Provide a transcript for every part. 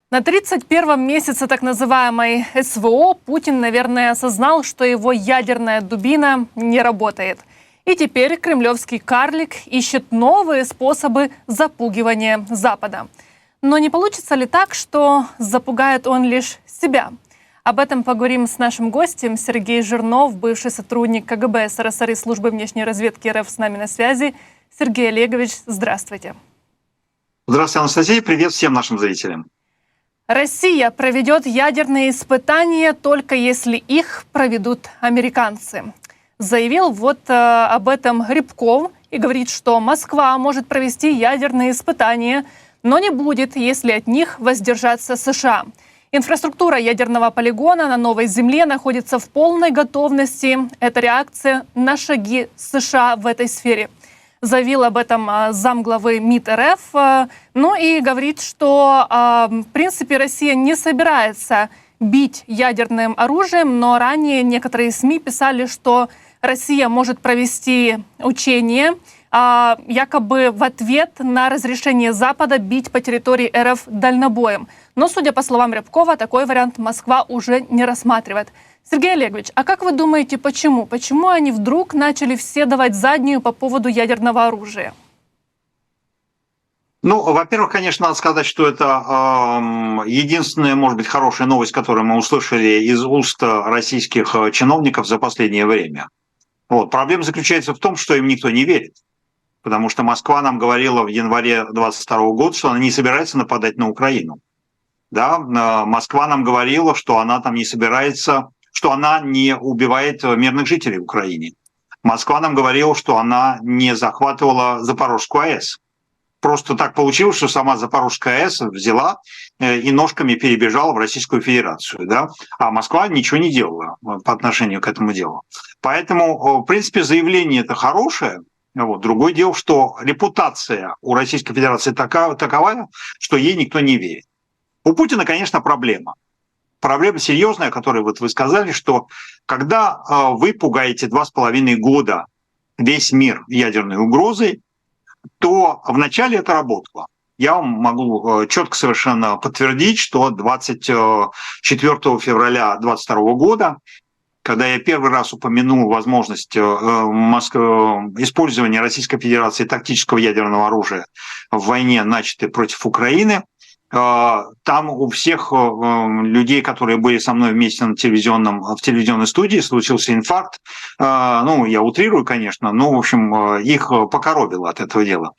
На 31-м месяце так называемой СВО Путин, наверное, осознал, что его ядерная дубина не работает. И теперь кремлевский карлик ищет новые способы запугивания Запада. Но не получится ли так, что запугает он лишь себя? Об этом поговорим с нашим гостем. Сергей Жирнов, бывший сотрудник КГБ СССР и службы внешней разведки РФ, с нами на связи. Сергей Олегович, здравствуйте. Здравствуйте, Анастасия. Привет всем нашим зрителям. Россия проведет ядерные испытания только если их проведут американцы. Заявил об этом Рябков и говорит, что Москва может провести ядерные испытания, но не будет, если от них воздержатся США. Инфраструктура ядерного полигона на Новой Земле находится в полной готовности. Это реакция на шаги США в этой сфере. Заявил об этом замглавы МИД РФ. Ну и говорит, что в принципе Россия не собирается бить ядерным оружием, но ранее некоторые СМИ писали, что Россия может провести учения якобы в ответ на разрешение Запада бить по территории РФ дальнобоем. Но, судя по словам Рябкова, такой вариант Москва уже не рассматривает. Сергей Олегович, а как вы думаете, почему? Почему они вдруг начали все давать заднюю по поводу ядерного оружия? Ну, во-первых, конечно, надо сказать, что это единственная, может быть, хорошая новость, которую мы услышали из уст российских чиновников за последнее время. Проблема заключается в том, что им никто не верит. Потому что Москва нам говорила в январе 2022 года, что она не собирается нападать на Украину. Да? Москва нам говорила, что она там не собирается, что она не убивает мирных жителей в Украине. Москва нам говорила, что она не захватывала Запорожскую АЭС. Просто так получилось, что сама Запорожская АЭС взяла и ножками перебежала в Российскую Федерацию. Да? А Москва ничего не делала по отношению к этому делу. Поэтому, в принципе, заявление это хорошее. Другое дело, что репутация у Российской Федерации таковая, что ей никто не верит. У Путина, конечно, проблема. Проблема серьезная, о которой вы сказали, что когда вы пугаете 2,5 года весь мир ядерной угрозой, то вначале это работало. Я вам могу четко совершенно подтвердить, что 24 февраля 2022 года, когда я первый раз упомянул возможность использования Российской Федерации тактического ядерного оружия в войне, начатой против Украины, там у всех людей, которые были со мной вместе в телевизионной студии, случился инфаркт. Я утрирую, конечно, но, в общем, их покоробило от этого дела.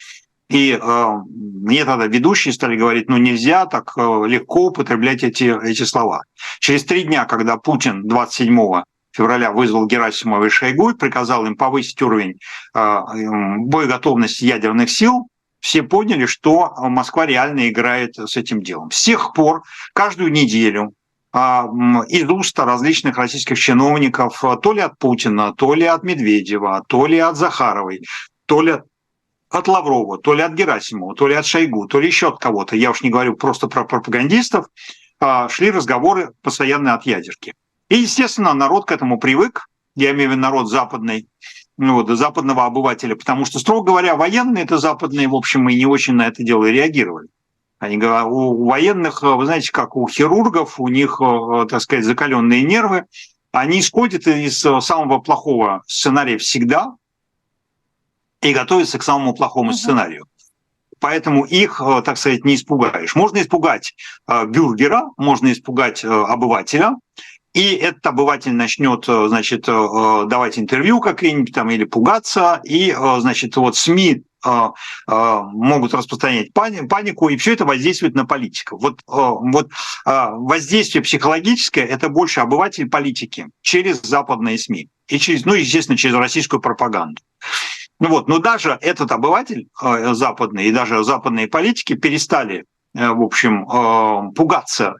И мне тогда ведущие стали говорить, нельзя так легко употреблять эти слова. Через 3 дня, когда Путин 27 февраля вызвал Герасимова и Шойгу и приказал им повысить уровень боеготовности ядерных сил, все поняли, что Москва реально играет с этим делом. С тех пор каждую неделю из уст различных российских чиновников, то ли от Путина, то ли от Медведева, то ли от Захаровой, то ли от Лаврова, то ли от Герасимова, то ли от Шойгу, то ли еще от кого-то, я уж не говорю просто про пропагандистов, шли разговоры постоянно от ядерки. И, естественно, народ к этому привык, я имею в виду народ западный, западного обывателя, потому что, строго говоря, военные это западные, в общем, и не очень на это дело и реагировали. Они говорят, у военных, вы знаете, как у хирургов, у них, так сказать, закаленные нервы, они исходят из самого плохого сценария всегда и готовятся к самому плохому сценарию. Поэтому их, так сказать, не испугаешь. Можно испугать бюргера, можно испугать обывателя, и этот обыватель начнет, давать интервью какие-нибудь там или пугаться, и, СМИ могут распространять панику, и все это воздействует на политиков. Воздействие психологическое – это больше обыватель политики через западные СМИ и естественно, через российскую пропаганду. Но даже этот обыватель западный и даже западные политики перестали, в общем, пугаться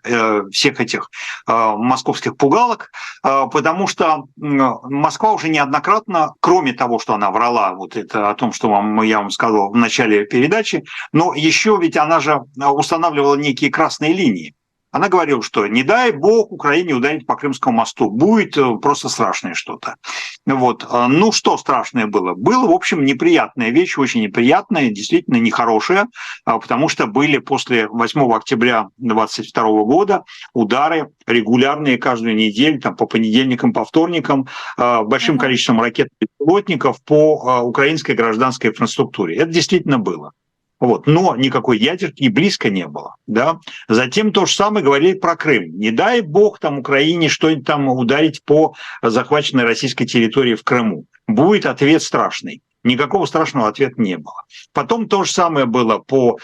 всех этих московских пугалок, потому что Москва уже неоднократно, кроме того, что она врала это о том, что я вам сказал в начале передачи, но еще ведь она же устанавливала некие красные линии. Она говорила, что не дай бог Украине ударить по Крымскому мосту, будет просто страшное что-то. Вот. Ну, что страшное было? Было, в общем, неприятная вещь, очень неприятная, действительно нехорошая, потому что были после 8 октября 2022 года удары регулярные каждую неделю, там, по понедельникам, по вторникам, большим количеством ракет и беспилотников по украинской гражданской инфраструктуре. Это действительно было. Вот. Но никакой ядерки и близко не было. Да? Затем то же самое говорили про Крым. Не дай бог там Украине что-нибудь там ударить по захваченной российской территории в Крыму. Будет ответ страшный. Никакого страшного ответа не было. Потом то же самое было по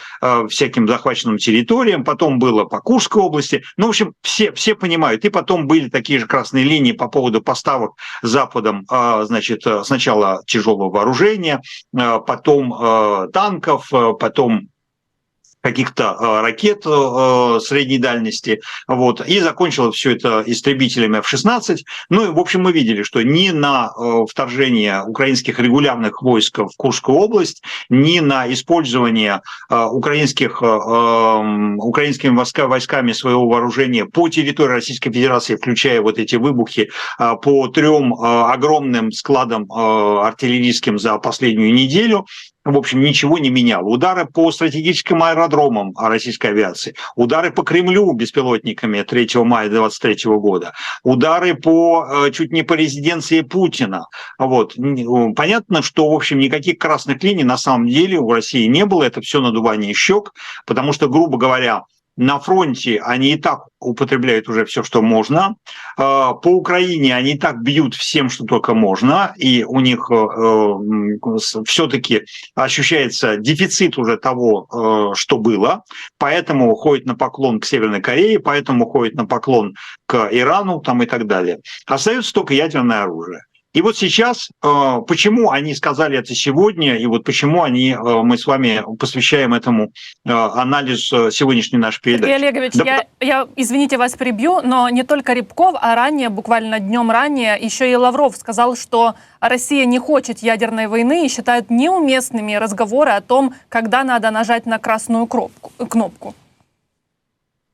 всяким захваченным территориям, потом было по Курской области. Ну, в общем, все понимают. И потом были такие же красные линии по поводу поставок Западом, значит, сначала тяжелого вооружения, потом танков, потом каких-то ракет средней дальности, вот, и закончилось все это истребителями F-16. Ну и, в общем, мы видели, что ни на вторжение украинских регулярных войск в Курскую область, ни на использование украинскими войсками своего вооружения по территории Российской Федерации, включая вот эти выбухи по 3 огромным складам артиллерийским за последнюю неделю, в общем, ничего не меняло. Удары по стратегическим аэродромам российской авиации, удары по Кремлю беспилотниками 3 мая 2023 года, удары чуть не по резиденции Путина. Вот. Понятно, что, в общем, никаких красных линий на самом деле у России не было, это все надувание щек, потому что, грубо говоря, на фронте они и так употребляют уже все, что можно. По Украине они и так бьют всем, что только можно. И у них все-таки ощущается дефицит уже того, что было. Поэтому уходит на поклон к Северной Корее, поэтому уходит на поклон к Ирану там, и так далее. Остается только ядерное оружие. И вот сейчас, почему они сказали это сегодня, и вот почему мы с вами посвящаем этому анализ сегодняшней нашей передачи. Сергей Олегович, да, я, извините, вас перебью, но не только Рябков, а ранее, буквально днем ранее, еще и Лавров сказал, что Россия не хочет ядерной войны и считает неуместными разговоры о том, когда надо нажать на красную кнопку.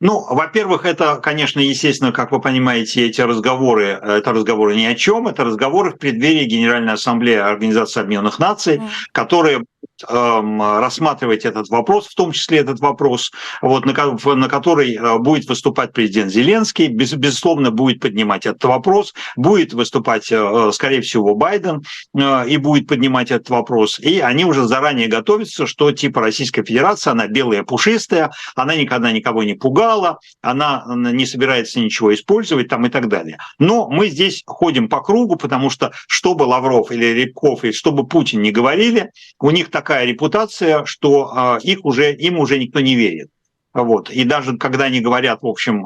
Ну, во-первых, это, конечно, естественно, как вы понимаете, это разговоры ни о чем, это разговоры в преддверии Генеральной Ассамблеи Организации Объединенных Наций, которые рассматривать этот вопрос, в том числе этот вопрос, вот, на который будет выступать президент Зеленский, безусловно, будет поднимать этот вопрос, будет выступать, скорее всего, Байден и будет поднимать этот вопрос. И они уже заранее готовятся, что типа Российская Федерация, она белая, пушистая, она никогда никого не пугала, она не собирается ничего использовать там, и так далее. Но мы здесь ходим по кругу, потому что чтобы Лавров или Рябков, и чтобы Путин не говорили, у них такая репутация, что им уже никто не верит. Вот. И даже когда они говорят, в общем,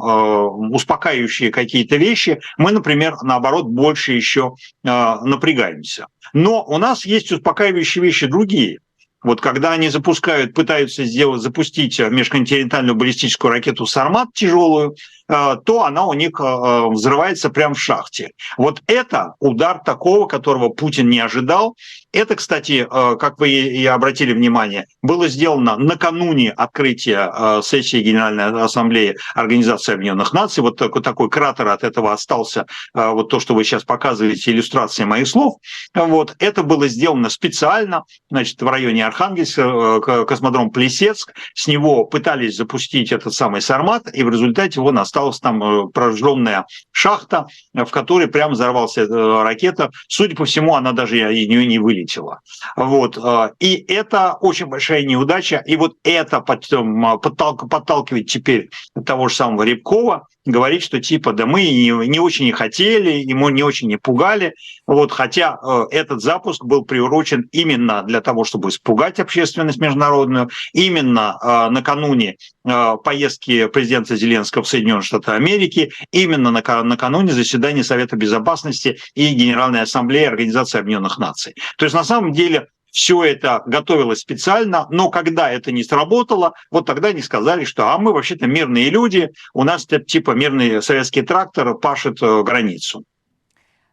успокаивающие какие-то вещи, мы, например, наоборот, больше еще напрягаемся. Но у нас есть успокаивающие вещи другие. Вот когда они пытаются запустить межконтинентальную баллистическую ракету «Сармат» тяжелую, то она у них взрывается прямо в шахте. Вот это удар такого, которого Путин не ожидал. Это, кстати, как вы и обратили внимание, было сделано накануне открытия сессии Генеральной Ассамблеи Организации Объединенных Наций. Вот такой кратер от этого остался, вот то, что вы сейчас показываете, иллюстрация моих слов. Вот. Это было сделано специально, значит, в районе Архангельска, космодром Плесецк. С него пытались запустить этот самый «Сармат», и в результате осталась там прожженная шахта, в которой прямо взорвалась ракета. Судя по всему, она даже из нее не вылетела. Вот. И это очень большая неудача. И вот это подталкивает теперь того же самого Рябкова, говорить, что типа, да мы не очень и хотели, и мы не очень и пугали. Вот, хотя этот запуск был приурочен именно для того, чтобы испугать общественность международную, именно накануне поездки президента Зеленского в Соединенные Штаты Америки, именно накануне заседания Совета Безопасности и Генеральной Ассамблеи Организации Объединенных Наций. То есть на самом деле все это готовилось специально, но когда это не сработало, вот тогда они сказали, что мы вообще-то мирные люди, у нас типа мирный советский трактор пашет границу.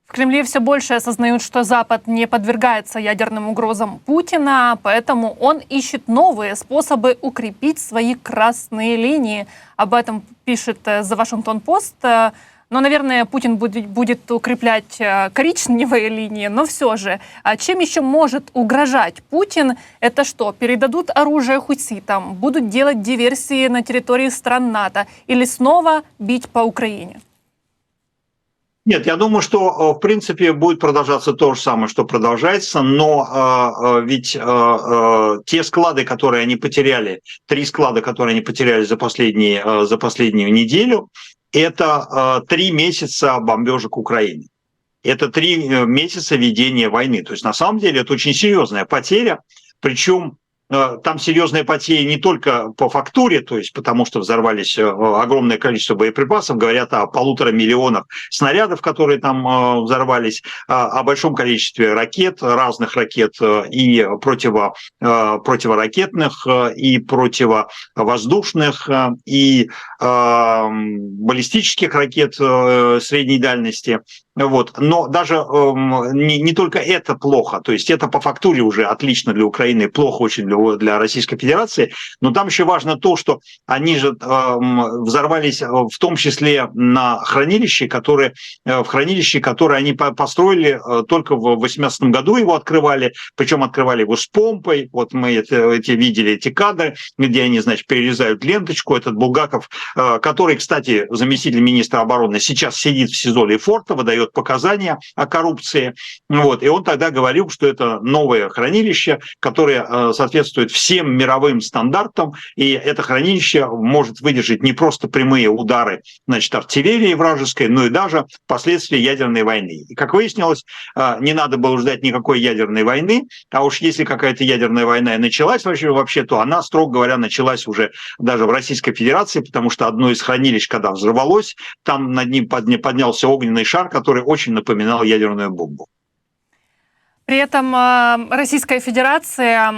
В В Кремле все больше осознают, что Запад не подвергается ядерным угрозам Путина, поэтому он ищет новые способы укрепить свои красные линии. Об этом пишет The Washington Post. Но, наверное, Путин будет укреплять коричневые линии, но все же. Чем еще может угрожать Путин? Это что, передадут оружие хуситам, будут делать диверсии на территории стран НАТО или снова бить по Украине? Нет, я думаю, что, в принципе, будет продолжаться то же самое, что продолжается, но ведь те склады, которые они потеряли, 3 склада, которые они потеряли за последнюю неделю, это 3 месяца бомбежек Украины. Это 3 месяца ведения войны. То есть, на самом деле, это очень серьезная потеря, причем там серьезные потери не только по фактуре, то есть потому что взорвались огромное количество боеприпасов, говорят о 1,5 миллиона снарядов, которые там взорвались, о большом количестве ракет, разных ракет и противоракетных, и противовоздушных, и баллистических ракет средней дальности. Вот. Но даже не только это плохо, то есть это по фактуре уже отлично для Украины, плохо очень для Российской Федерации, но там еще важно то, что они же взорвались в том числе на хранилище, которое они построили только в 2018 году, его открывали, причем открывали его с помпой, вот мы видели эти кадры, где они, значит, перерезают ленточку, этот Булгаков, который, кстати, заместитель министра обороны, сейчас сидит в СИЗО Лефортово, дает показания о коррупции. Вот. И он тогда говорил, что это новое хранилище, которое соответствует всем мировым стандартам, и это хранилище может выдержать не просто прямые удары, значит, артиллерии вражеской, но и даже последствия ядерной войны. И, как выяснилось, не надо было ждать никакой ядерной войны, а уж если какая-то ядерная война и началась вообще, то она, строго говоря, началась уже даже в Российской Федерации, потому что одно из хранилищ, когда взорвалось, там над ним поднялся огненный шар, который очень напоминал ядерную бомбу. При этом Российская Федерация,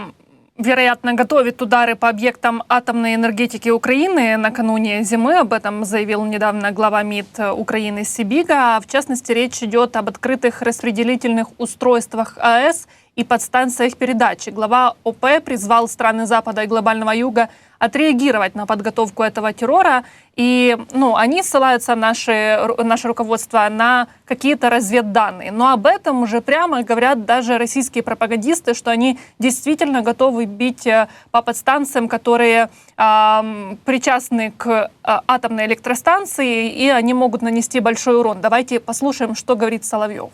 вероятно, готовит удары по объектам атомной энергетики Украины накануне зимы. Об этом заявил недавно глава МИД Украины Сибига. В частности, речь идет об открытых распределительных устройствах АЭС и подстанциях передачи. Глава ОП призвал страны Запада и глобального Юга отреагировать на подготовку этого террора. И они ссылаются, наше руководство, на какие-то разведданные. Но об этом уже прямо говорят даже российские пропагандисты, что они действительно готовы бить по подстанциям, которые причастны к атомной электростанции, и они могут нанести большой урон. Давайте послушаем, что говорит Соловьев.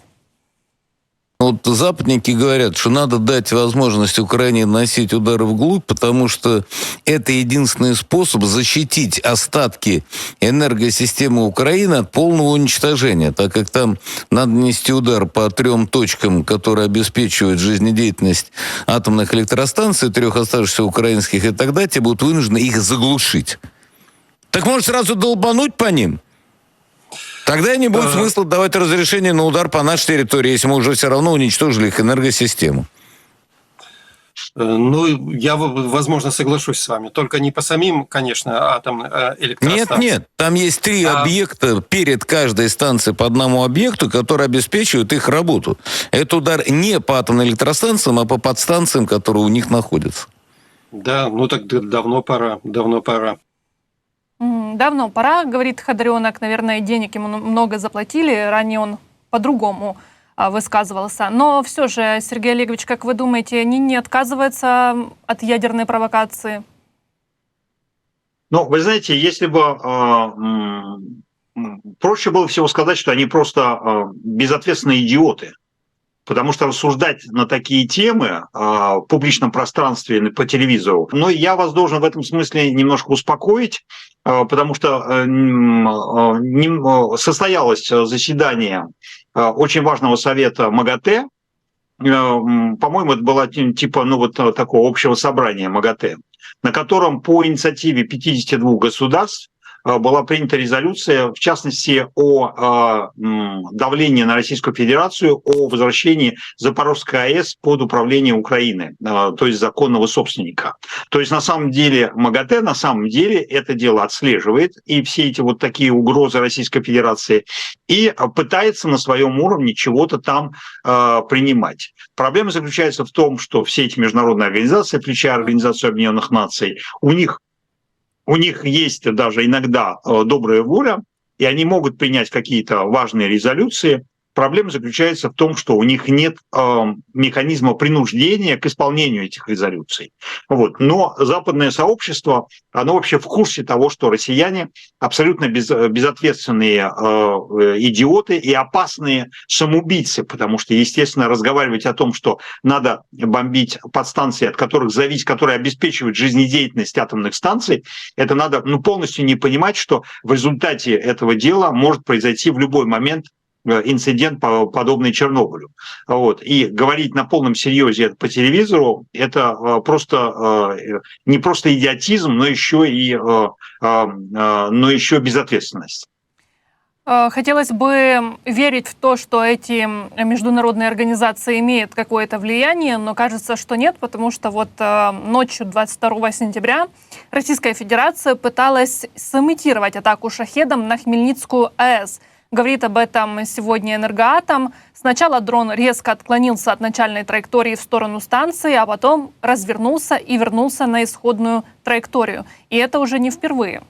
Вот западники говорят, что надо дать возможность Украине наносить удары вглубь, потому что это единственный способ защитить остатки энергосистемы Украины от полного уничтожения, так как там надо нанести удар по 3 точкам, которые обеспечивают жизнедеятельность атомных электростанций, 3 оставшихся украинских, и тогда те будут вынуждены их заглушить. Так может сразу долбануть по ним? Тогда не будет смысла давать разрешение на удар по нашей территории, если мы уже все равно уничтожили их энергосистему. Ну, я, возможно, соглашусь с вами. Только не по самим, конечно, атомным электростанциям. Нет, там есть 3 объекта перед каждой станцией по одному объекту, которые обеспечивают их работу. Это удар не по атомным электростанциям, а по подстанциям, которые у них находятся. Да, ну так давно пора. Давно пора, говорит Ходоренок. Наверное, денег ему много заплатили. Ранее он по-другому высказывался. Но все же, Сергей Олегович, как вы думаете, они не отказываются от ядерной провокации? Ну, вы знаете, если бы проще было всего сказать, что они просто безответственные идиоты. Потому что рассуждать на такие темы в публичном пространстве по телевизору, но я вас должен в этом смысле немножко успокоить, потому что состоялось заседание очень важного совета МАГАТЭ, по-моему, это было типа такого общего собрания МАГАТЭ, на котором по инициативе 52 государств была принята резолюция, в частности, о давлении на Российскую Федерацию, о возвращении Запорожской АЭС под управление Украины, то есть законного собственника. То есть на самом деле МАГАТЭ на самом деле это дело отслеживает, и все эти вот такие угрозы Российской Федерации, и пытается на своем уровне чего-то там принимать. Проблема заключается в том, что все эти международные организации, включая Организацию Объединенных Наций, у них есть даже иногда добрая воля, и они могут принять какие-то важные резолюции. Проблема заключается в том, что у них нет механизма принуждения к исполнению этих резолюций. Вот. Но западное сообщество, оно вообще в курсе того, что россияне абсолютно безответственные идиоты и опасные самоубийцы, потому что, естественно, разговаривать о том, что надо бомбить подстанции, от которых зависит, которые обеспечивают жизнедеятельность атомных станций, это надо полностью не понимать, что в результате этого дела может произойти в любой момент инцидент, подобный Чернобылю. Вот. И говорить на полном серьезе по телевизору – это просто не просто идиотизм, но еще безответственность. Хотелось бы верить в то, что эти международные организации имеют какое-то влияние, но кажется, что нет, потому что вот ночью 22 сентября Российская Федерация пыталась сымитировать атаку «Шахедом» на Хмельницкую АЭС. Говорит об этом сегодня «Энергоатом». Сначала дрон резко отклонился от начальной траектории в сторону станции, а потом развернулся и вернулся на исходную траекторию. И это уже не впервые.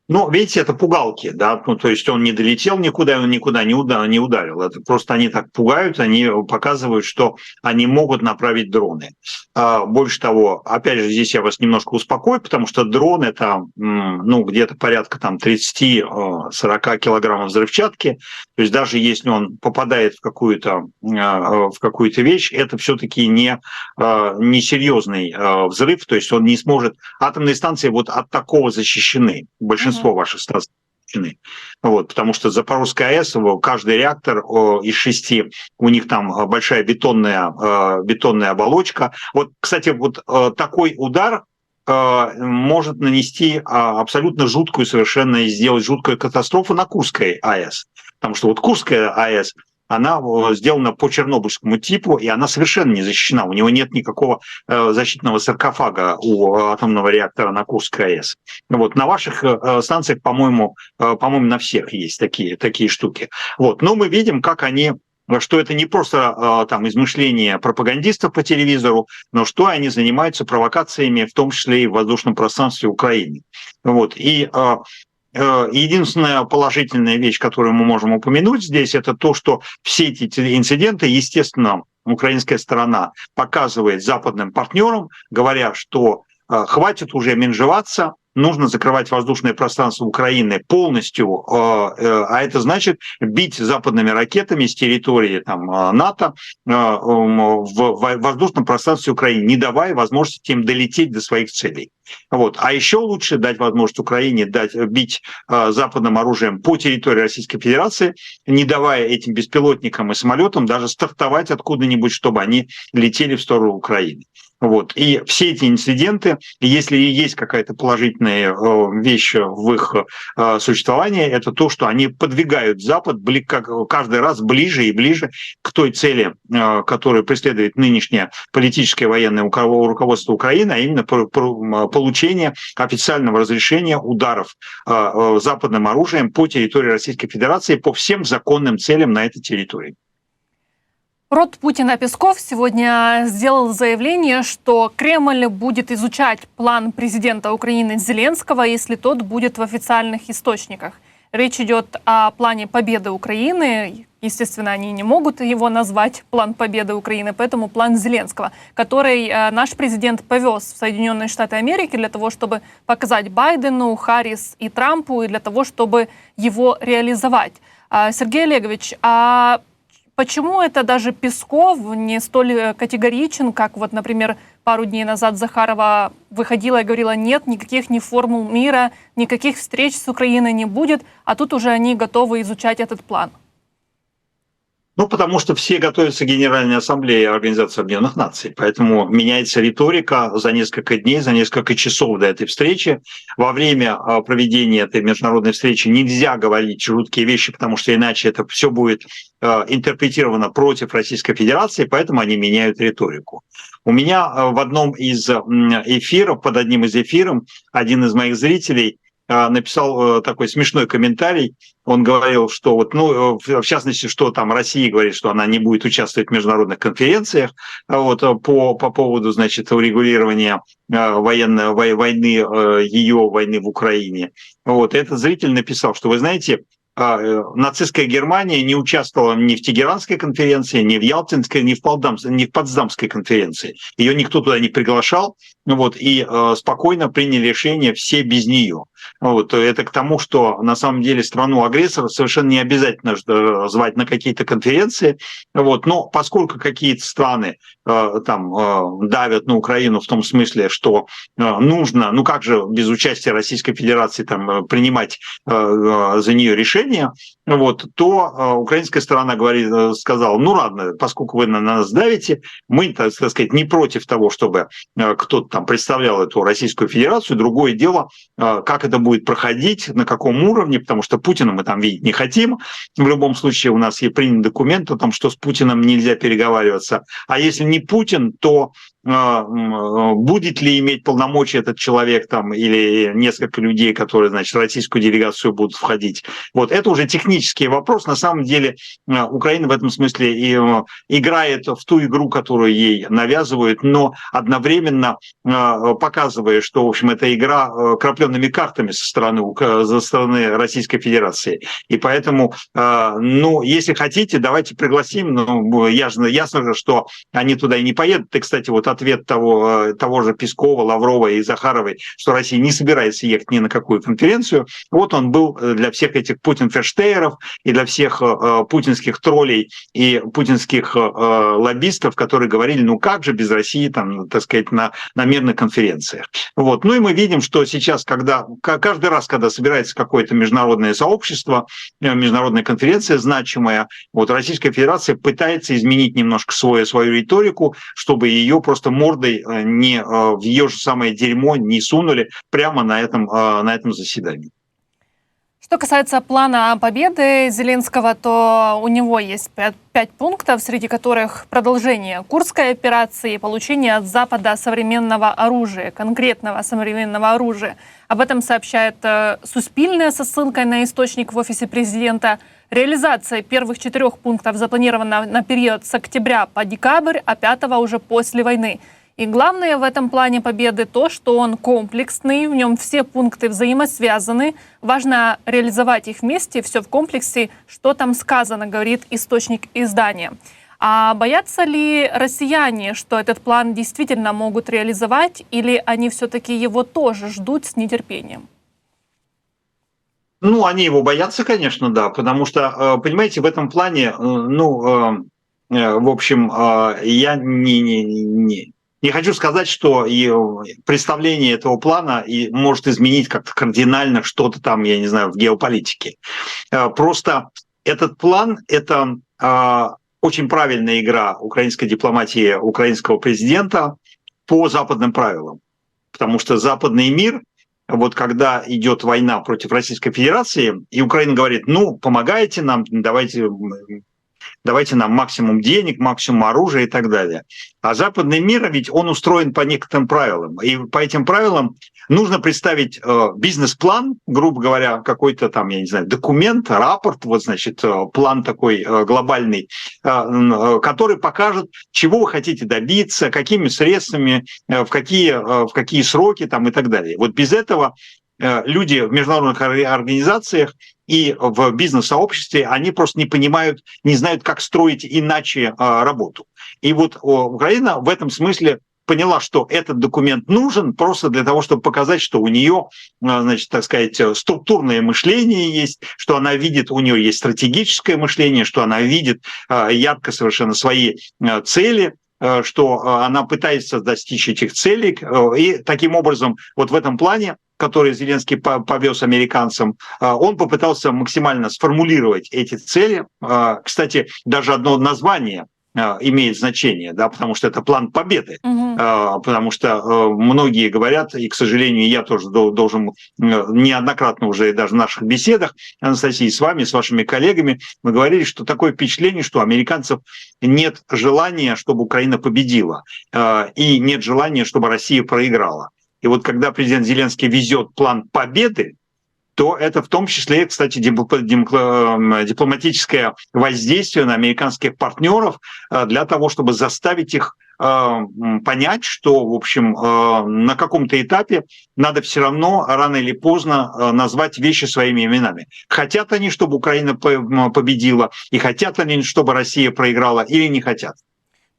Ну, видите, это пугалки, да, то есть он не долетел никуда, он никуда не ударил. Это просто они так пугают, они показывают, что они могут направить дроны. Больше того, опять же, здесь я вас немножко успокою, потому что дрон – это, где-то порядка 30-40 килограммов взрывчатки. То есть даже если он попадает в какую-то вещь, это все-таки не серьезный взрыв, то есть он не сможет… Атомные станции вот от такого защищены. Большинство ваших станций защищены. Вот, потому что Запорожская АЭС, каждый реактор из 6, у них там большая бетонная оболочка. Вот, кстати, вот такой удар может нанести абсолютно жуткую совершенно и сделать жуткую катастрофу на Курской АЭС. Потому что вот Курская АЭС, она сделана по чернобыльскому типу, и она совершенно не защищена. У него нет никакого защитного саркофага у атомного реактора на Курской АЭС. Вот. На ваших станциях, по-моему, на всех есть такие штуки. Вот. Но мы видим, что это не просто измышления пропагандистов по телевизору, но что они занимаются провокациями, в том числе и в воздушном пространстве Украины. Вот. И единственная положительная вещь, которую мы можем упомянуть здесь, это то, что все эти инциденты, естественно, украинская сторона показывает западным партнерам, говоря, что хватит уже менжеваться, нужно закрывать воздушное пространство Украины полностью, а это значит бить западными ракетами с территории НАТО в воздушном пространстве Украины, не давая возможности им долететь до своих целей. Вот. А еще лучше дать возможность Украине бить западным оружием по территории Российской Федерации, не давая этим беспилотникам и самолетам даже стартовать откуда-нибудь, чтобы они летели в сторону Украины. Вот. И все эти инциденты, если есть какая-то положительная вещь в их существовании, это то, что они подвигают Запад каждый раз ближе и ближе к той цели, которую преследует нынешнее политическое и военное руководство Украины, а именно получение официального разрешения ударов западным оружием по территории Российской Федерации по всем законным целям на этой территории. Род Путина Песков сегодня сделал заявление, что Кремль будет изучать план президента Украины Зеленского, если тот будет в официальных источниках. Речь идет о плане победы Украины. Естественно, они не могут его назвать план победы Украины, поэтому план Зеленского, который наш президент повез в Соединенные Штаты Америки для того, чтобы показать Байдену, Харрис и Трампу, и для того, чтобы его реализовать. Сергей Олегович, почему это даже Песков не столь категоричен, как вот, например, пару дней назад Захарова выходила и говорила, нет, никаких ни формул мира, никаких встреч с Украиной не будет, а тут уже они готовы изучать этот план? Ну, потому что все готовятся к Генеральной Ассамблее Организации Объединенных Наций, поэтому меняется риторика за несколько дней, за несколько часов до этой встречи. Во время проведения этой международной встречи нельзя говорить жуткие вещи, потому что иначе это все будет интерпретировано против Российской Федерации, поэтому они меняют риторику. У меня в одном из эфиров, под одним из эфиров, один из моих зрителей написал такой смешной комментарий. Он говорил, что вот, ну, в частности, что там Россия говорит, что она не будет участвовать в международных конференциях вот, по поводу, значит, урегулирования ее войны в Украине. Вот, этот зритель написал, что, вы знаете, нацистская Германия не участвовала ни в Тегеранской конференции, ни в Ялтинской, ни в Потсдамской конференции. Ее никто туда не приглашал, вот, и спокойно приняли решение все без нее. Вот, это к тому, что на самом деле страну-агрессора совершенно не обязательно звать на какие-то конференции. Вот, но поскольку какие-то страны там давят на Украину в том смысле, что нужно, ну как же без участия Российской Федерации там принимать за нее решения, вот, то украинская сторона сказала, ну ладно, поскольку вы на нас давите, мы, так сказать, не против того, чтобы кто-то там представлял эту Российскую Федерацию. Другое дело, как это будет проходить, на каком уровне, потому что Путина мы там видеть не хотим. В любом случае у нас есть принят документ о том, что с Путиным нельзя переговариваться. А если не Путин, то будет ли иметь полномочия этот человек там или несколько людей, которые, значит, в российскую делегацию будут входить. Вот это уже технический вопрос. На самом деле Украина в этом смысле и играет в ту игру, которую ей навязывают, но одновременно показывая, что, в общем, это игра крапленными картами со стороны Российской Федерации. И поэтому, ну, если хотите, давайте пригласим. Ну, ясно же, что они туда и не поедут. И, кстати, вот ответ того же Пескова, Лаврова и Захаровой, что Россия не собирается ехать ни на какую конференцию. Вот он был для всех этих путин-ферштейеров и для всех путинских троллей и путинских лоббистов, которые говорили, ну как же без России, там, так сказать, на мирных конференциях. Вот. Ну и мы видим, что сейчас, каждый раз, когда собирается какое-то международное сообщество, международная конференция значимая, вот Российская Федерация пытается изменить немножко свою риторику, чтобы ее просто мордой не в ее же самое дерьмо не сунули прямо на этом заседании. Что касается плана победы Зеленского, то у него есть 5 пунктов, среди которых продолжение Курской операции и получение от Запада современного оружия, конкретного современного оружия. Об этом сообщает Суспильное со ссылкой на источник в офисе президента. Реализация первых 4 пунктов запланирована на период с октября по декабрь, а 5-го уже после войны. И главное в этом плане победы то, что он комплексный, в нем все пункты взаимосвязаны. Важно реализовать их вместе, все в комплексе, что там сказано, говорит источник издания. А боятся ли россияне, что этот план действительно могут реализовать, или они все-таки его тоже ждут с нетерпением? Ну, они его боятся, конечно, да, потому что, понимаете, в этом плане, в общем, я не хочу сказать, что и представление этого плана и может изменить как-то кардинально что-то там, я не знаю, в геополитике. Просто этот план – это очень правильная игра украинской дипломатии, украинского президента по западным правилам. Потому что западный мир, вот когда идет война против Российской Федерации, и Украина говорит, ну, помогайте нам, давайте нам максимум денег, максимум оружия и так далее. А западный мир, ведь он устроен по некоторым правилам. И по этим правилам нужно представить бизнес-план, грубо говоря, какой-то там, я не знаю, документ, рапорт, вот, значит, план такой глобальный, который покажет, чего вы хотите добиться, какими средствами, в какие сроки там и так далее. Вот без этого люди в международных организациях и в бизнес-сообществе, они просто не понимают, не знают, как строить иначе работу. И вот Украина в этом смысле поняла, что этот документ нужен просто для того, чтобы показать, что у нее, значит, так сказать, структурное мышление есть, что она видит, у нее есть стратегическое мышление, что она видит ярко совершенно свои цели, что она пытается достичь этих целей. И таким образом вот в этом плане который Зеленский повез американцам, он попытался максимально сформулировать эти цели. Кстати, даже одно название имеет значение, да, потому что это план победы, потому что многие говорят, и, к сожалению, я тоже должен неоднократно уже даже в наших беседах, Анастасия, с вами, с вашими коллегами, мы говорили, что такое впечатление, что у американцев нет желания, чтобы Украина победила, и нет желания, чтобы Россия проиграла. И вот когда президент Зеленский везет план победы, то это в том числе, кстати, дипломатическое воздействие на американских партнеров для того, чтобы заставить их понять, что, в общем, на каком-то этапе надо все равно рано или поздно назвать вещи своими именами. Хотят они, чтобы Украина победила, и хотят они, чтобы Россия проиграла, или не хотят.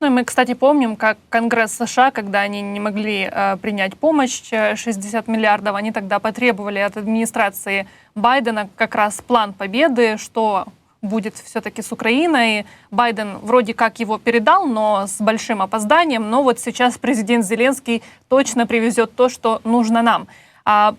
Ну и мы, кстати, помним, как Конгресс США, когда они не могли принять помощь, 60 миллиардов, они тогда потребовали от администрации Байдена как раз план победы, что будет все-таки с Украиной. Байден вроде как его передал, но с большим опозданием. Но вот сейчас президент Зеленский точно привезет то, что нужно нам.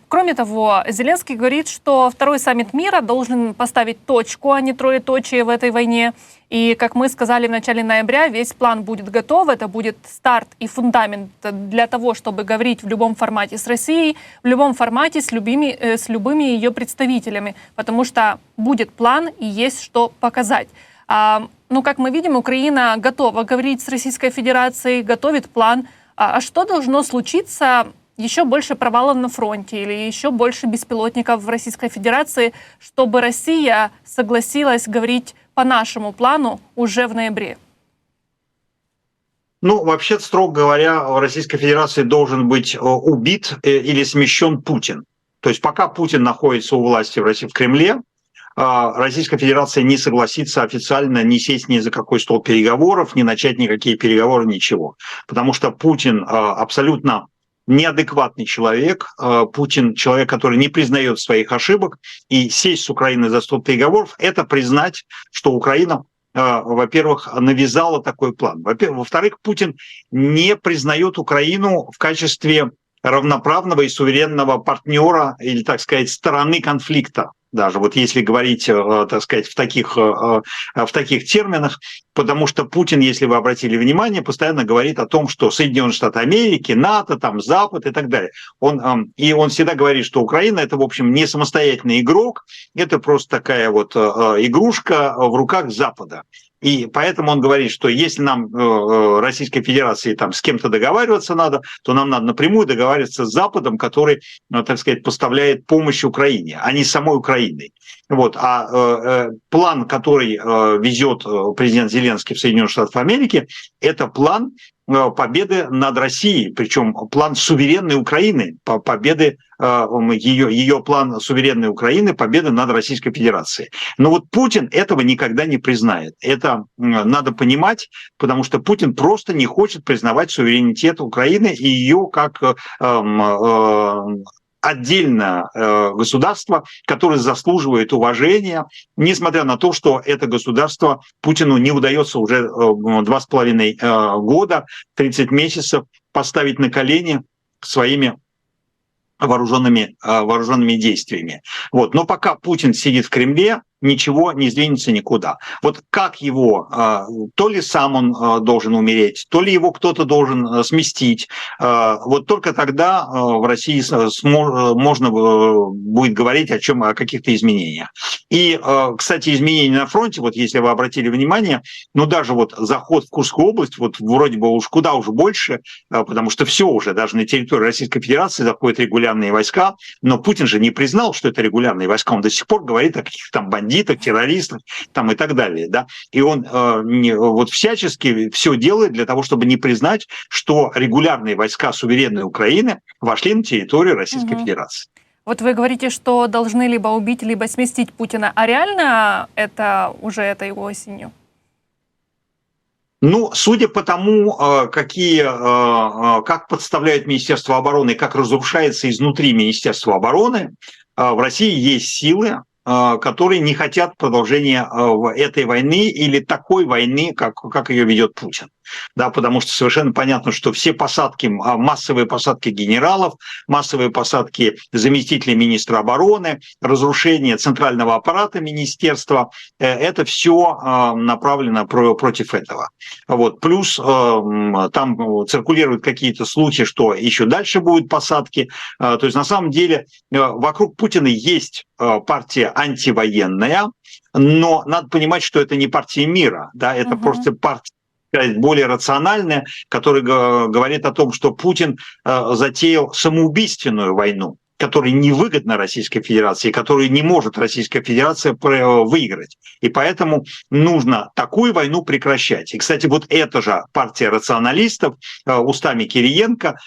Кроме того, Зеленский говорит, что второй саммит мира должен поставить точку, а не троеточие в этой войне. И, как мы сказали в начале ноября, весь план будет готов. Это будет старт и фундамент для того, чтобы говорить в любом формате с Россией, в любом формате с любыми ее представителями. Потому что будет план и есть что показать. Ну, как мы видим, Украина готова говорить с Российской Федерацией, готовит план. А что должно случиться? Еще больше провалов на фронте или еще больше беспилотников в Российской Федерации, чтобы Россия согласилась говорить по нашему плану уже в ноябре? Ну, вообще, строго говоря, в Российской Федерации должен быть убит или смещен Путин. То есть пока Путин находится у власти в Кремле, Российская Федерация не согласится официально не сесть ни за какой стол переговоров, не начать никакие переговоры, ничего. Потому что Путин абсолютно неадекватный человек, Путин человек, который не признает своих ошибок, и сесть с Украиной за стол переговоров – это признать, что Украина, во-первых, навязала такой план. Во-вторых, Путин не признает Украину в качестве равноправного и суверенного партнера или, так сказать, стороны конфликта. Даже вот если говорить, так сказать, в таких терминах, потому что Путин, если вы обратили внимание, постоянно говорит о том, что Соединенные Штаты Америки, НАТО, там Запад и так далее. Он всегда говорит, что Украина – это, в общем, не самостоятельный игрок, это просто такая вот игрушка в руках Запада. И поэтому он говорит, что если нам, Российской Федерации, там, с кем-то договариваться надо, то нам надо напрямую договариваться с Западом, который, так сказать, поставляет помощь Украине, а не самой Украиной. Вот. План, который везет президент Зеленский в Соединенные Штаты Америки, это план победы над Россией, причем план суверенной Украины, победы, ее план суверенной Украины, победы над Российской Федерацией. Но вот Путин этого никогда не признает. Это надо понимать, потому что Путин просто не хочет признавать суверенитет Украины и ее как отдельное государство, которое заслуживает уважения, несмотря на то, что это государство Путину не удается уже 2,5 года, 30 месяцев поставить на колени своими вооруженными действиями. Вот. Но пока Путин сидит в Кремле, ничего не сдвинется никуда. Вот как его, то ли сам он должен умереть, то ли его кто-то должен сместить, вот только тогда в России можно будет говорить о каких-то изменениях. И, кстати, изменения на фронте, вот если вы обратили внимание, ну даже вот заход в Курскую область, вот вроде бы уж куда уже больше, потому что все уже, даже на территории Российской Федерации заходят регулярные войска, но Путин же не признал, что это регулярные войска, он до сих пор говорит о каких-то там бандитах, террористах там, и так далее. Да? И он вот всячески все делает для того, чтобы не признать, что регулярные войска суверенной Украины вошли на территорию Российской Федерации. Вот вы говорите, что должны либо убить, либо сместить Путина. А реально это уже этой осенью? Ну, судя по тому, как подставляют Министерство обороны, как разрушается изнутри Министерство обороны, в России есть силы, которые не хотят продолжения этой войны или такой войны, как ее ведет Путин. Да, потому что совершенно понятно, что все посадки, массовые посадки генералов, массовые посадки заместителей министра обороны, разрушение центрального аппарата министерства, это все направлено против этого. Вот. Плюс там циркулируют какие-то слухи, что еще дальше будут посадки. То есть на самом деле вокруг Путина есть партия антивоенная, но надо понимать, что это не партия мира, да, это просто партия более рациональная, которая говорит о том, что Путин затеял самоубийственную войну, которая невыгодна Российской Федерации, которую не может Российская Федерация выиграть. И поэтому нужно такую войну прекращать. И, кстати, вот эта же партия рационалистов устами Кириенко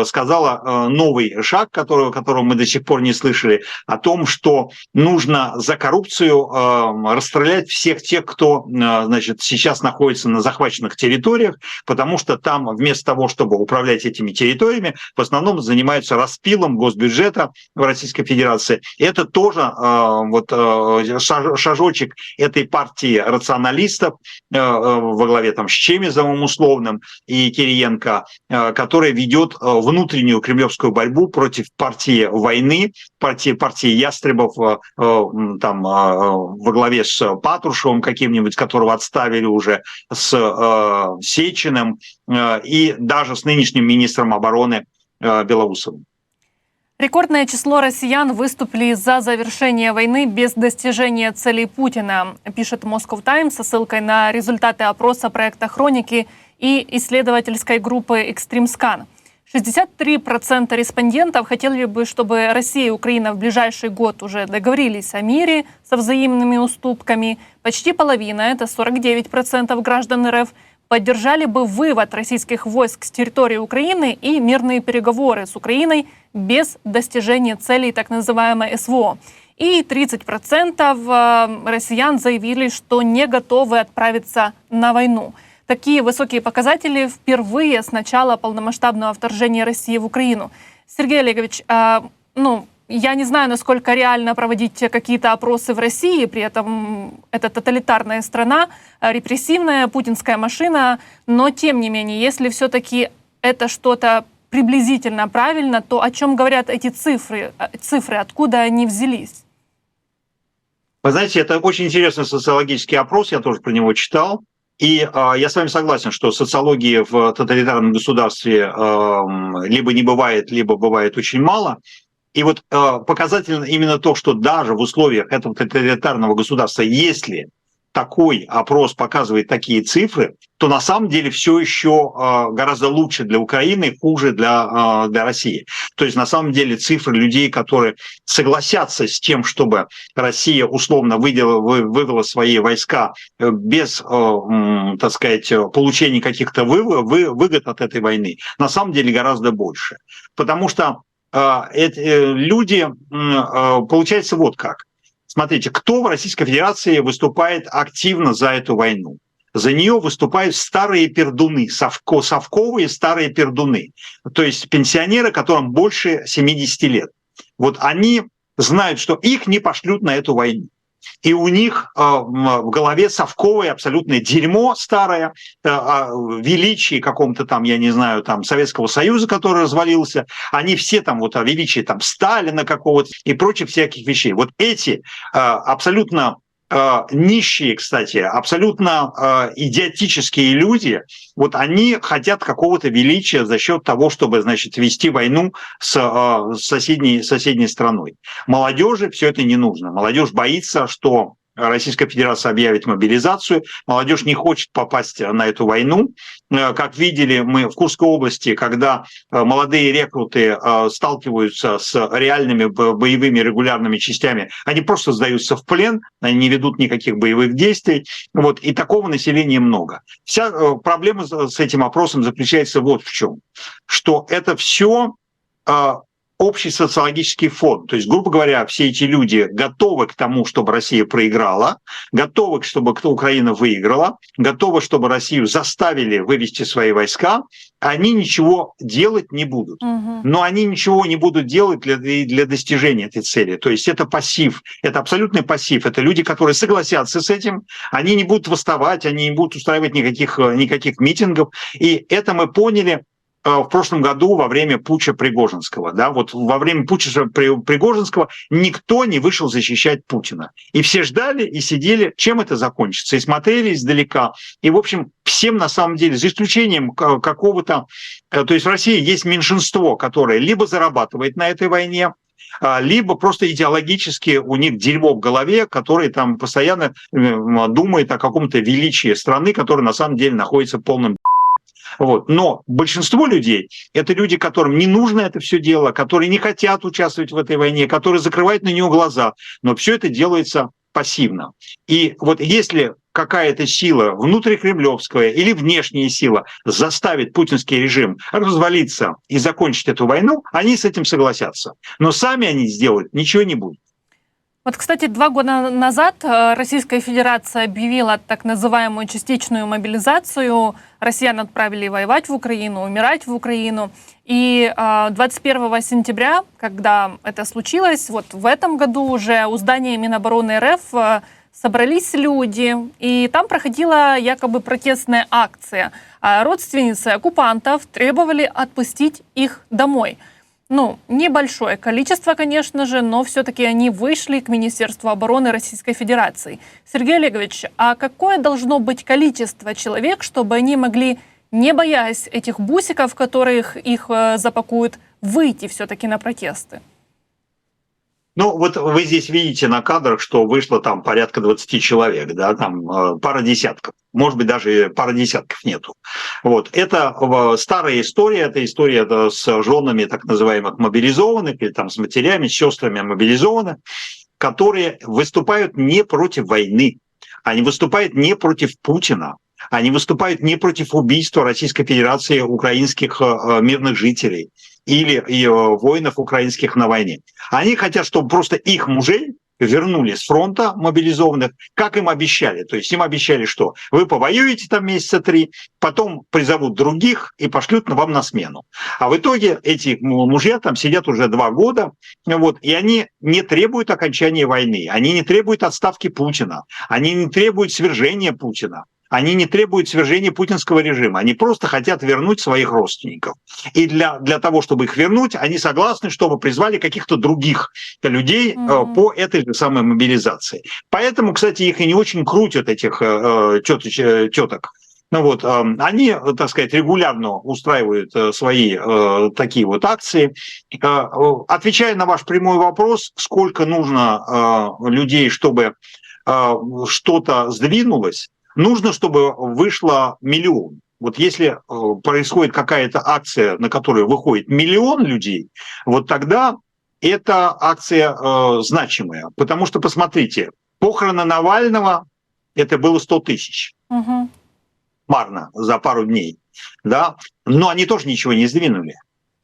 сказала новый шаг, которого мы до сих пор не слышали, о том, что нужно за коррупцию расстрелять всех тех, кто, значит, сейчас находится на захваченных территориях, потому что там вместо того, чтобы управлять этими территориями, в основном занимаются распилом госбюджета в Российской Федерации. Это тоже шажочек этой партии рационалистов во главе там с Чемизовым условным и Кириенко, которая ведет внутреннюю кремлевскую борьбу против партии войны, партии ястребов там во главе с Патрушевым каким-нибудь, которого отставили уже, с Сечиным и даже с нынешним министром обороны Белоусовым. Рекордное число россиян выступили за завершение войны без достижения целей Путина, пишет Moscow Times со ссылкой на результаты опроса проекта «Хроники» и исследовательской группы «Экстримскан». 63% респондентов хотели бы, чтобы Россия и Украина в ближайший год уже договорились о мире со взаимными уступками. Почти половина, это 49% граждан РФ, поддержали бы вывод российских войск с территории Украины и мирные переговоры с Украиной без достижения целей так называемой СВО. И 30% россиян заявили, что не готовы отправиться на войну. Такие высокие показатели впервые с начала полномасштабного вторжения России в Украину. Сергей Олегович, я не знаю, насколько реально проводить какие-то опросы в России, при этом это тоталитарная страна, репрессивная путинская машина, но тем не менее, если все-таки это что-то приблизительно правильно, то о чем говорят эти цифры, откуда они взялись? Вы знаете, это очень интересный социологический опрос, я тоже про него читал. И я с вами согласен, что социологии в тоталитарном государстве либо не бывает, либо бывает очень мало. И вот показательно именно то, что даже в условиях этого тоталитарного государства, если такой опрос показывает такие цифры, то на самом деле все еще гораздо лучше для Украины, хуже для России. То есть на самом деле цифры людей, которые согласятся с тем, чтобы Россия условно вывела свои войска без, так сказать, получения каких-то выгод от этой войны, на самом деле гораздо больше. Потому что люди, получается вот как. Смотрите, кто в Российской Федерации выступает активно за эту войну? За нее выступают старые пердуны, совковые старые пердуны. То есть пенсионеры, которым больше 70 лет. Вот они знают, что их не пошлют на эту войну. И у них в голове совковое абсолютное дерьмо старое, величие каком-то там, я не знаю, там Советского Союза, который развалился, они все там вот о величии там Сталина какого-то и прочих всяких вещей. Вот эти абсолютно нищие, кстати, абсолютно идиотические люди, вот они хотят какого-то величия за счет того, чтобы, значит, вести войну с соседней страной. Молодежи все это не нужно. Молодежь боится, что Российская Федерация объявит мобилизацию. Молодежь не хочет попасть на эту войну. Как видели мы в Курской области, когда молодые рекруты сталкиваются с реальными боевыми регулярными частями, они просто сдаются в плен, они не ведут никаких боевых действий. Вот, и такого населения много. Вся проблема с этим опросом заключается вот в чем. Что это все общий социологический фон. То есть, грубо говоря, все эти люди готовы к тому, чтобы Россия проиграла, готовы, чтобы Украина выиграла, готовы, чтобы Россию заставили вывести свои войска, они ничего делать не будут. Но они ничего не будут делать для достижения этой цели. То есть это пассив, это абсолютный пассив. Это люди, которые согласятся с этим, они не будут восставать, они не будут устраивать никаких митингов. И это мы поняли в прошлом году во время путча Пригожинского. Да, вот во время путча Пригожинского никто не вышел защищать Путина. И все ждали и сидели, чем это закончится, и смотрели издалека. И, в общем, всем на самом деле, за исключением какого-то... То есть в России есть меньшинство, которое либо зарабатывает на этой войне, либо просто идеологически у них дерьмо в голове, которые там постоянно думают о каком-то величии страны, которая на самом деле находится в полном... Вот. Но большинство людей – это люди, которым не нужно это все дело, которые не хотят участвовать в этой войне, которые закрывают на нее глаза. Но все это делается пассивно. И вот если какая-то сила, внутрикремлевская или внешняя сила, заставит путинский режим развалиться и закончить эту войну, они с этим согласятся. Но сами они сделать ничего не будут. Вот, кстати, 2 года назад Российская Федерация объявила так называемую частичную мобилизацию. Россиян отправили воевать в Украину, умирать в Украину. И 21 сентября, когда это случилось, вот в этом году уже у здания Минобороны РФ собрались люди, и там проходила якобы протестная акция. А родственницы оккупантов требовали отпустить их домой. Ну, небольшое количество, конечно же, но все-таки они вышли к Министерству обороны Российской Федерации. Сергей Олегович, а какое должно быть количество человек, чтобы они могли, не боясь этих бусиков, в которых их запакуют, выйти все-таки на протесты? Ну, вот вы здесь видите на кадрах, что вышло там порядка 20 человек, да, там пара десятков, может быть, даже пара десятков нету. Вот. Это старая история, это история с женами так называемых мобилизованных, или там с матерями, с сестрами мобилизованных, которые выступают не против войны, они выступают не против Путина, они выступают не против убийства Российской Федерации украинских мирных жителей или воинов украинских на войне. Они хотят, чтобы просто их мужей вернули с фронта мобилизованных, как им обещали. То есть им обещали, что вы повоюете там месяца 3, потом призовут других и пошлют вам на смену. А в итоге эти мужья там сидят уже 2 года, вот, и они не требуют окончания войны, они не требуют отставки Путина, они не требуют свержения Путина. Они не требуют свержения путинского режима, они просто хотят вернуть своих родственников. И для того, чтобы их вернуть, они согласны, чтобы призвали каких-то других людей по этой же самой мобилизации. Поэтому, кстати, их и не очень крутят, этих теток. Ну вот, они, так сказать, регулярно устраивают свои такие вот акции. Отвечая на ваш прямой вопрос, сколько нужно людей, чтобы что-то сдвинулось, нужно, чтобы вышло 1 миллион. Вот если происходит какая-то акция, на которую выходит 1 миллион людей, вот тогда эта акция значимая. Потому что, посмотрите, похороны Навального – это было 100 тысяч. Марно, за пару дней. Да? Но они тоже ничего не сдвинули.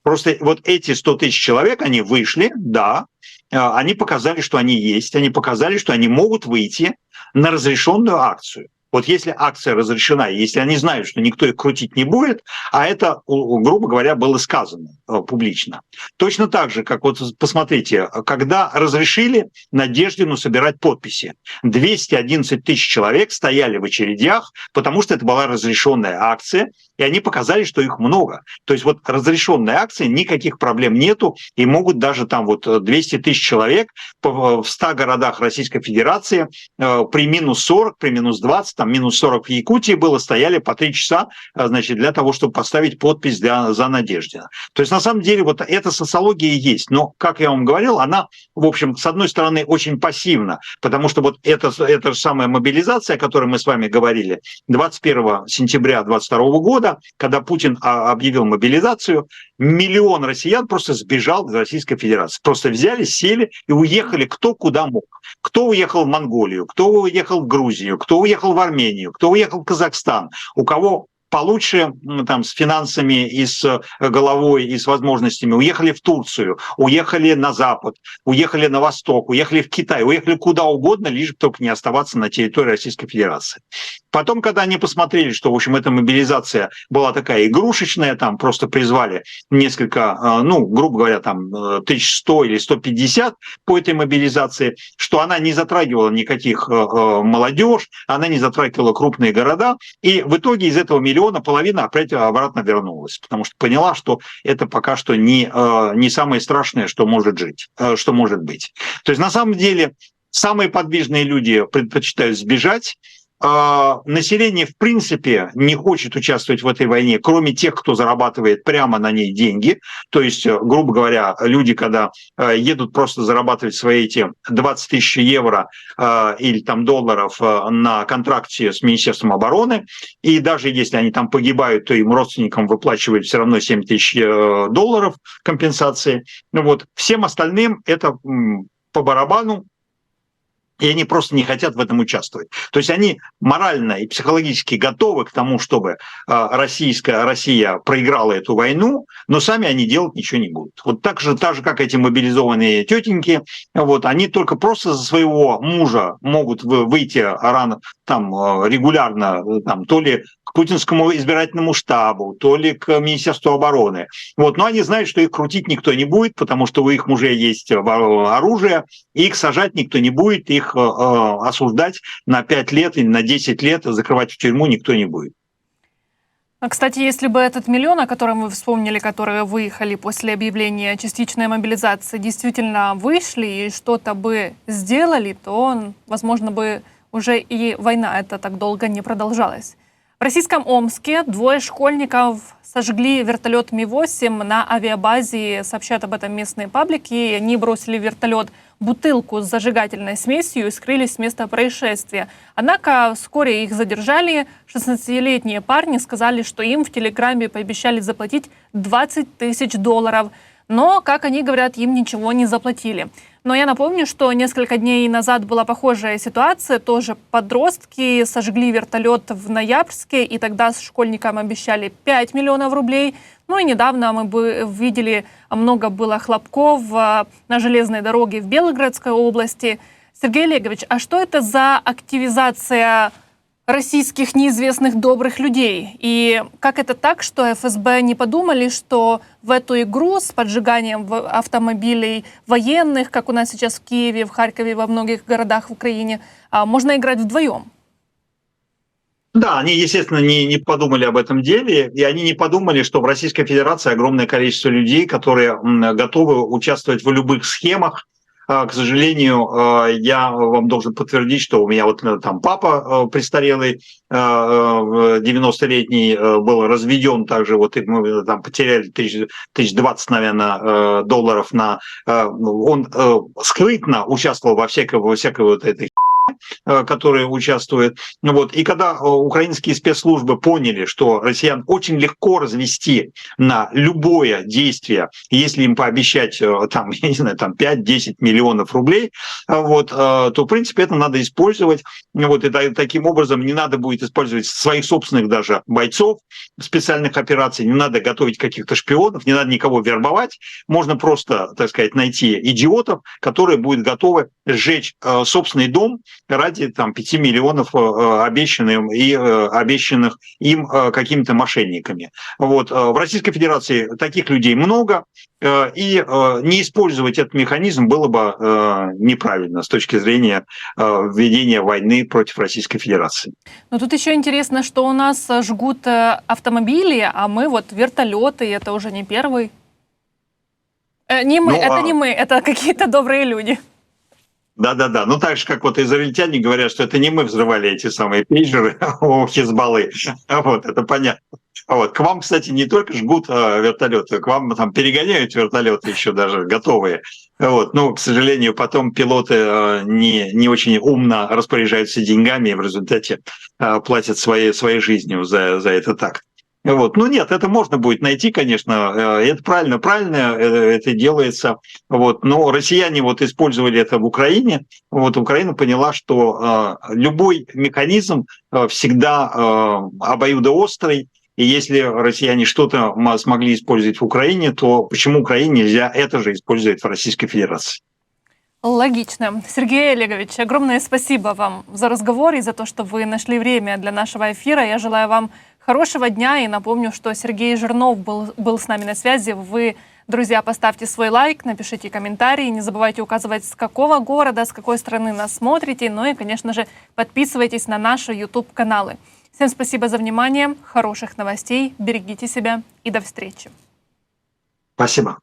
Просто вот эти 100 тысяч человек, они вышли, да, они показали, что они есть, они показали, что они могут выйти на разрешенную акцию. Вот если акция разрешена, если они знают, что никто их крутить не будет, а это, грубо говоря, было сказано публично. Точно так же, как вот посмотрите, когда разрешили Надеждину собирать подписи, 211 тысяч человек стояли в очередях, потому что это была разрешенная акция, и они показали, что их много. То есть вот разрешенной акции никаких проблем нету, и могут даже там вот 200 тысяч человек в 100 городах Российской Федерации при минус 40, при минус 20, там минус 40 в Якутии было, стояли по 3 часа, значит, для того, чтобы поставить подпись за Надеждина. То есть на самом деле вот эта социология есть, но, как я вам говорил, она, в общем, с одной стороны, очень пассивна, потому что вот эта же самая мобилизация, о которой мы с вами говорили, 21 сентября 2022 года, когда Путин объявил мобилизацию, 1 миллион россиян просто сбежал из Российской Федерации. Просто взяли, сели и уехали кто куда мог. Кто уехал в Монголию, кто уехал в Грузию, кто уехал в Армению, кто уехал в Казахстан, у кого получше там, с финансами и с головой, и с возможностями, уехали в Турцию, уехали на Запад, уехали на Восток, уехали в Китай, уехали куда угодно, лишь бы только не оставаться на территории Российской Федерации. Потом, когда они посмотрели, что, в общем, эта мобилизация была такая игрушечная, там просто призвали несколько, ну, грубо говоря, там 1100 или 150 по этой мобилизации, что она не затрагивала никаких молодежь, она не затрагивала крупные города, и в итоге из этого миллиона половина опять обратно вернулась, потому что поняла, что это пока что не самое страшное, что может быть. То есть на самом деле самые подвижные люди предпочитают сбежать. Население, в принципе, не хочет участвовать в этой войне, кроме тех, кто зарабатывает прямо на ней деньги. То есть, грубо говоря, люди, когда едут просто зарабатывать свои эти 20 тысяч евро или там долларов на контракте с Министерством обороны, и даже если они там погибают, то им родственникам выплачивают все равно 7 тысяч долларов компенсации. Вот. Всем остальным это по барабану, и они просто не хотят в этом участвовать. То есть они морально и психологически готовы к тому, чтобы Россия проиграла эту войну, но сами они делать ничего не будут. Вот так же, как эти мобилизованные тетеньки, вот, они только просто за своего мужа могут выйти рано, там, регулярно, там, то ли к путинскому избирательному штабу, то ли к Министерству обороны. Вот. Но они знают, что их крутить никто не будет, потому что у их мужей есть оружие, и их сажать никто не будет, их осуждать на 5 лет или на 10 лет, закрывать в тюрьму никто не будет. Кстати, если бы этот миллион, о котором вы вспомнили, которые выехали после объявления частичной мобилизации, действительно вышли и что-то бы сделали, то, возможно, бы уже и война эта так долго не продолжалась. В российском Омске 2 школьников сожгли вертолет Ми-8 на авиабазе, сообщают об этом местные паблики. Они бросили в вертолет бутылку с зажигательной смесью и скрылись с места происшествия. Однако вскоре их задержали. 16-летние парни сказали, что им в Телеграме пообещали заплатить 20 тысяч долларов. Но, как они говорят, им ничего не заплатили. Но я напомню, что несколько дней назад была похожая ситуация. Тоже подростки сожгли вертолет в Ноябрьске, и тогда школьникам обещали 5 миллионов рублей. Ну и недавно мы видели, много было хлопков на железной дороге в Белгородской области. Сергей Олегович, а что это за активизация российских неизвестных добрых людей? И как это так, что ФСБ не подумали, что в эту игру с поджиганием автомобилей военных, как у нас сейчас в Киеве, в Харькове, во многих городах в Украине, можно играть вдвоем? Да, они, естественно, не подумали об этом деле, и они не подумали, что в Российской Федерации огромное количество людей, которые готовы участвовать в любых схемах. К сожалению, я вам должен подтвердить, что у меня вот там папа престарелый, 90-летний, был разведен также, вот и мы там потеряли 1020, наверное, долларов на... Он скрытно участвовал во всякой вот этой, которые участвуют. Вот. И когда украинские спецслужбы поняли, что россиян очень легко развести на любое действие, если им пообещать там, я не знаю, там 5-10 миллионов рублей, вот, то, в принципе, это надо использовать. Вот. И таким образом не надо будет использовать своих собственных даже бойцов специальных операций, не надо готовить каких-то шпионов, не надо никого вербовать. Можно просто, так сказать, найти идиотов, которые будут готовы сжечь собственный дом ради там 5 миллионов обещанных им какими-то мошенниками. Вот. В Российской Федерации таких людей много, и не использовать этот механизм было бы неправильно с точки зрения введения войны против Российской Федерации. Но тут еще интересно, что у нас жгут автомобили, а мы вот вертолеты, и это уже не первый. Не мы, это не мы, это какие-то добрые люди. Да. Ну, так же, как вот израильтяне говорят, что это не мы взрывали эти самые пейджеры у Хизбаллы. Вот, это понятно. Вот. К вам, кстати, не только жгут вертолеты, к вам там перегоняют вертолеты еще даже готовые. Вот. Ну, к сожалению, потом пилоты не очень умно распоряжаются деньгами и в результате платят своей жизнью за этот акт. Вот. Ну нет, это можно будет найти, конечно, это правильно это делается. Вот. Но россияне вот использовали это в Украине. Вот Украина поняла, что любой механизм всегда обоюдоострый, И если россияне что-то смогли использовать в Украине, то почему Украине нельзя это же использовать в Российской Федерации? Логично. Сергей Олегович, огромное спасибо вам за разговор и за то, что вы нашли время для нашего эфира. Я желаю вам хорошего дня и напомню, что Сергей Жирнов был с нами на связи. Вы, друзья, поставьте свой лайк, напишите комментарий, не забывайте указывать, с какого города, с какой страны нас смотрите, ну и, конечно же, подписывайтесь на наши YouTube-каналы. Всем спасибо за внимание, хороших новостей, берегите себя и до встречи. Спасибо.